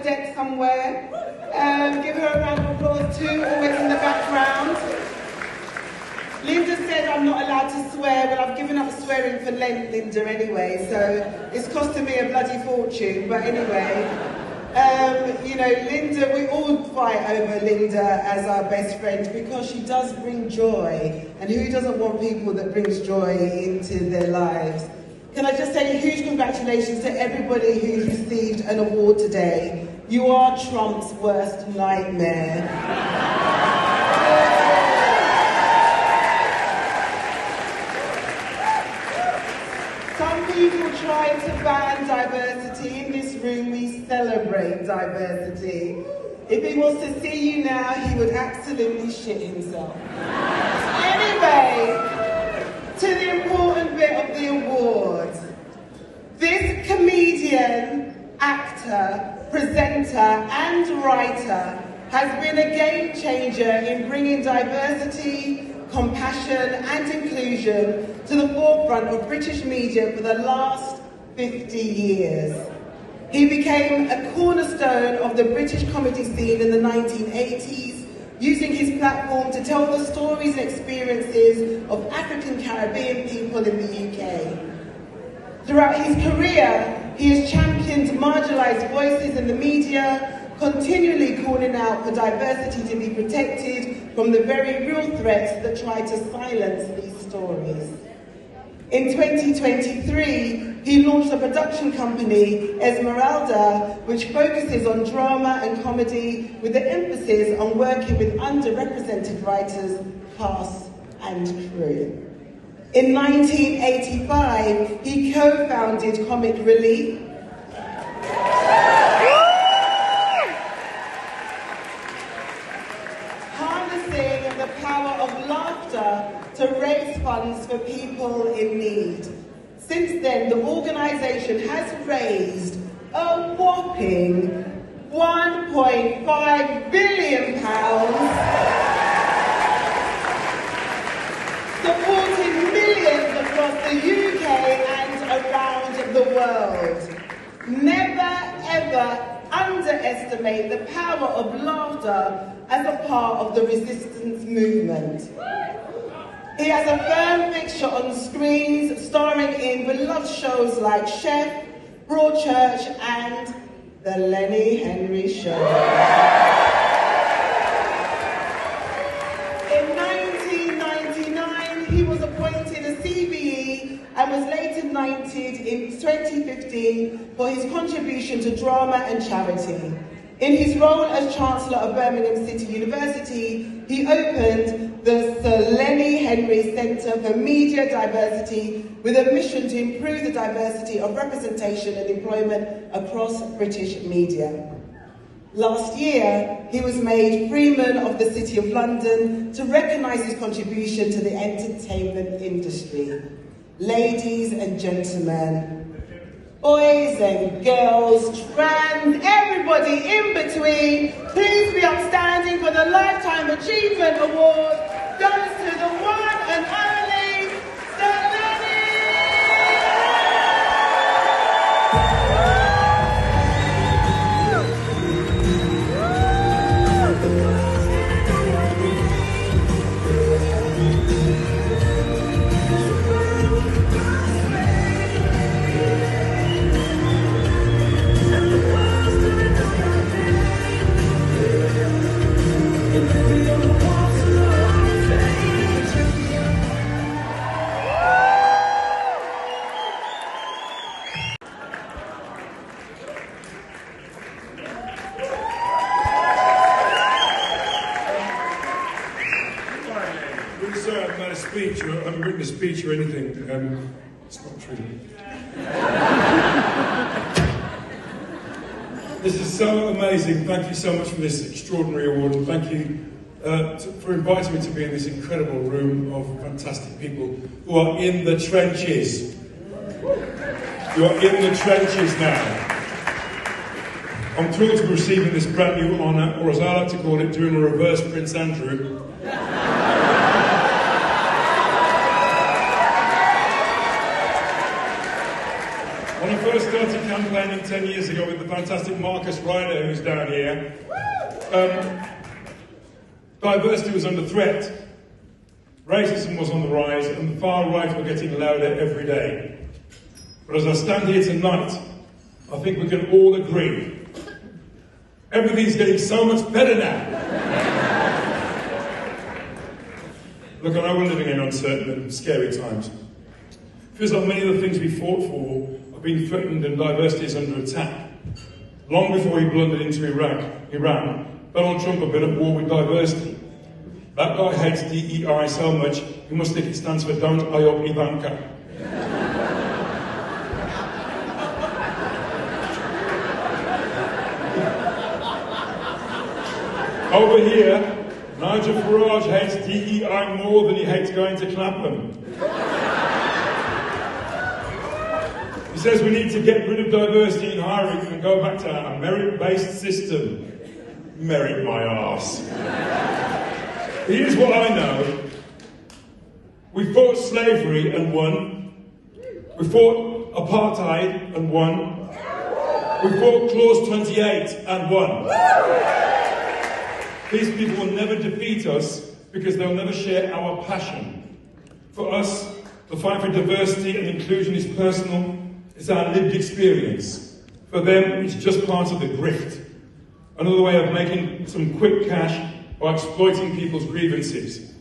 deck somewhere. Give her a round of applause too, always in the background. Linda said I'm not allowed to swear, but I've given up swearing for Lent, Linda, anyway, so it's costing me a bloody fortune. But anyway, you know, Linda, we all fight over Linda as our best friend because she does bring joy, and who doesn't want people that brings joy into their lives? Can I just say a huge congratulations to everybody who's received an award today. You are Trump's worst nightmare. Some people try to ban diversity. In this room, we celebrate diversity. If he was to see you now, he would absolutely shit himself. Anyway, to the important bit of the award. This comedian, actor, presenter and writer has been a game changer in bringing diversity, compassion and inclusion to the forefront of British media for the last 50 years. He became a cornerstone of the British comedy scene in the 1980s, using his platform to tell the stories and experiences of African Caribbean people in the UK. Throughout his career, he has championed marginalised voices in the media, continually calling out for diversity to be protected from the very real threats that try to silence these stories. In 2023, he launched a production company, Esmeralda, which focuses on drama and comedy with the emphasis on working with underrepresented writers, cast and crew. In 1985, he co-founded Comic Relief, harnessing the power of laughter to raise funds for people in need. Since then, the organisation has raised a whopping £1.5 billion, supporting millions across the UK and around the world. Never ever underestimate the power of laughter as a part of the resistance movement. He has a firm fixture on screens, starring in beloved shows like Chef, Broadchurch and The Lenny Henry Show. In 1999, he was appointed a CBE and was later knighted in 2015 for his contribution to drama and charity. In his role as Chancellor of Birmingham City University, he opened the Sir Lenny Henry Centre for Media Diversity with a mission to improve the diversity of representation and employment across British media. Last year, he was made Freeman of the City of London to recognise his contribution to the entertainment industry. Ladies and gentlemen, boys and girls, trans, everybody in between, please be upstanding for the Lifetime Achievement Award goes to the one and only Sir Lenny! I haven't written a speech or anything. It's not true. This is so amazing. Thank you so much for this extraordinary award, and thank you for inviting me to be in this incredible room of fantastic people who are in the trenches. You are in the trenches now. I'm thrilled to be receiving this brand new honour, or as I like to call it, doing a reverse Prince Andrew. When I first started campaigning 10 years ago with the fantastic Marcus Ryder, who's down here, diversity was under threat. Racism was on the rise, and the far right were getting louder every day. But as I stand here tonight, I think we can all agree everything's getting so much better now. Look, I know we're living in uncertain and scary times. It feels like many of the things we fought for have been threatened and diversity is under attack. Long before he blundered into Iran, Donald Trump had been at war with diversity. That guy hates DEI so much, he must think it stands for Don't I Up Ivanka. Over here, Nigel Farage hates DEI more than he hates going to Clapham. He says we need to get rid of diversity in hiring and go back to a merit-based system. Merit my arse. Here's what I know. We fought slavery and won. We fought apartheid and won. We fought Clause 28 and won. These people will never defeat us because they'll never share our passion. For us, the fight for diversity and inclusion is personal. It's our lived experience. For them, it's just part of the grift. Another way of making some quick cash by exploiting people's grievances.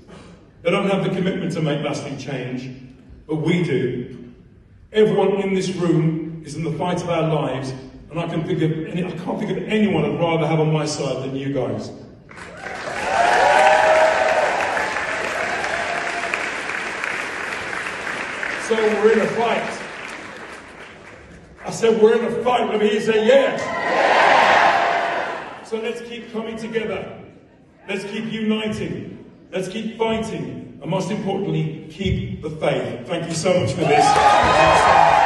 They don't have the commitment to make lasting change, but we do. Everyone in this room is in the fight of our lives, and I can't think of anyone I'd rather have on my side than you guys. So we're in a fight. I said we're in a fight. Let me hear you say yeah. So let's keep coming together. Let's keep uniting. Let's keep fighting. And most importantly, keep the faith. Thank you so much for this.